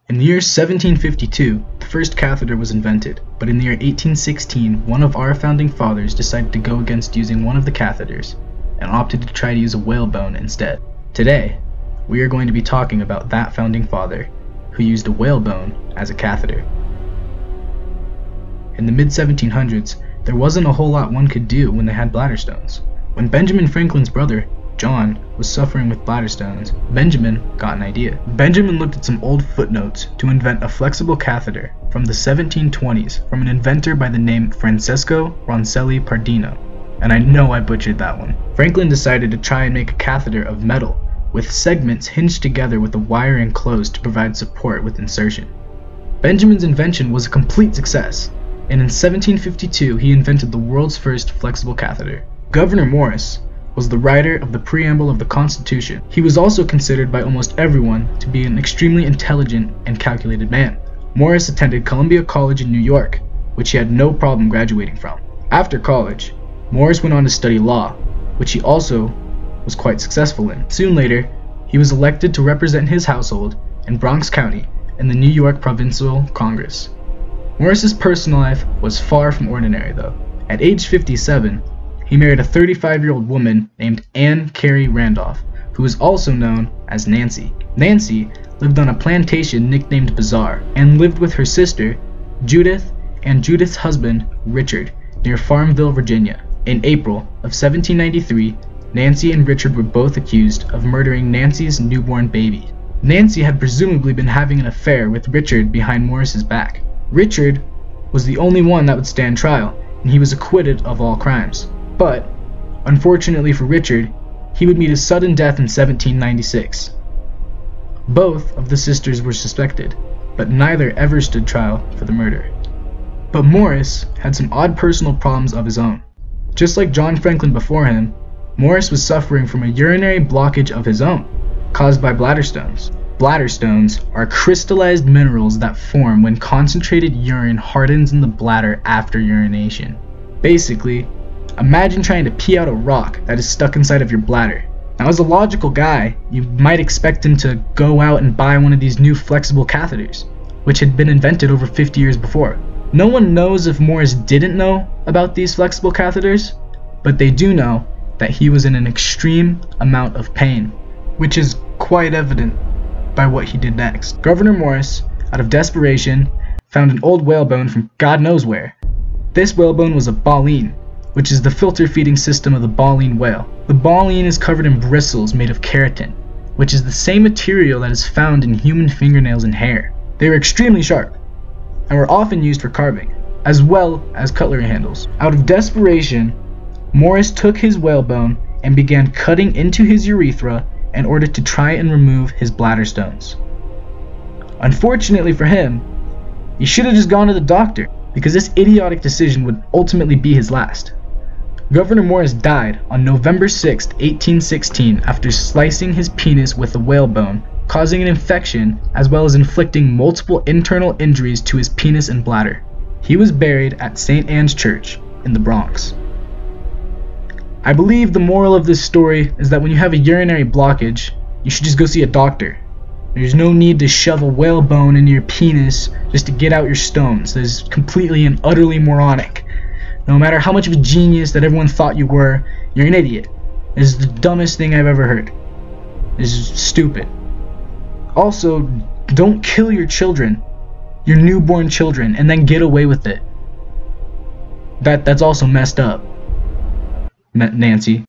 In the year 1752, the first catheter was invented, but in the year 1816, one of our founding fathers decided to go against using one of the catheters and opted to try to use a whalebone instead. Today, we are going to be talking about that founding father who used a whalebone as a catheter. In the mid-1700s, there wasn't a whole lot one could do when they had bladder stones. When Benjamin Franklin's brother, John, was suffering with bladder stones, Benjamin got an idea. Benjamin looked at some old footnotes to invent a flexible catheter from the 1720s from an inventor by the name Francesco Roncelli-Pardino. And I know I butchered that one. Franklin decided to try and make a catheter of metal, with segments hinged together with a wire enclosed to provide support with insertion. Benjamin's invention was a complete success, and in 1752 he invented the world's first flexible catheter. Gouvernuer Morris was the writer of the Preamble of the Constitution. He was also considered by almost everyone to be an extremely intelligent and calculated man. Morris attended Columbia College in New York, which he had no problem graduating from. After college, Morris went on to study law, which he also was quite successful in. Soon later, he was elected to represent his household in Bronx County in the New York Provincial Congress. Morris's personal life was far from ordinary though. At age 57, he married a 35-year-old woman named Anne Carey Randolph, who was also known as Nancy. Nancy lived on a plantation nicknamed Bazaar and lived with her sister, Judith, and Judith's husband, Richard, near Farmville, Virginia. In April of 1793, Nancy and Richard were both accused of murdering Nancy's newborn baby. Nancy had presumably been having an affair with Richard behind Morris's back. Richard was the only one that would stand trial, and he was acquitted of all crimes. But, unfortunately for Richard, he would meet a sudden death in 1796. Both of the sisters were suspected, but neither ever stood trial for the murder. But Morris had some odd personal problems of his own. Just like John Franklin before him, Morris was suffering from a urinary blockage of his own, caused by bladder stones. Bladder stones are crystallized minerals that form when concentrated urine hardens in the bladder after urination. Basically, imagine trying to pee out a rock that is stuck inside of your bladder. Now, as a logical guy, you might expect him to go out and buy one of these new flexible catheters, which had been invented over 50 years before. No one knows if Morris didn't know about these flexible catheters, but they do know that he was in an extreme amount of pain, which is quite evident by what he did next. Gouvernuer Morris, out of desperation, found an old whalebone from God knows where. This whalebone was a baleen, which is the filter feeding system of the baleen whale. The baleen is covered in bristles made of keratin, which is the same material that is found in human fingernails and hair. They were extremely sharp, and were often used for carving, as well as cutlery handles. Out of desperation, Morris took his whalebone and began cutting into his urethra in order to try and remove his bladder stones. Unfortunately for him, he should have just gone to the doctor, because this idiotic decision would ultimately be his last. Gouvernuer Morris died on November 6, 1816 after slicing his penis with a whalebone, causing an infection as well as inflicting multiple internal injuries to his penis and bladder. He was buried at St. Anne's Church in the Bronx. I believe the moral of this story is that when you have a urinary blockage, you should just go see a doctor. There's no need to shove a whalebone into your penis just to get out your stones. That is completely and utterly moronic. No matter how much of a genius that everyone thought you were, you're an idiot. This is the dumbest thing I've ever heard. This is stupid. Also, don't kill your children, your newborn children, and then get away with it. That's also messed up, Nancy.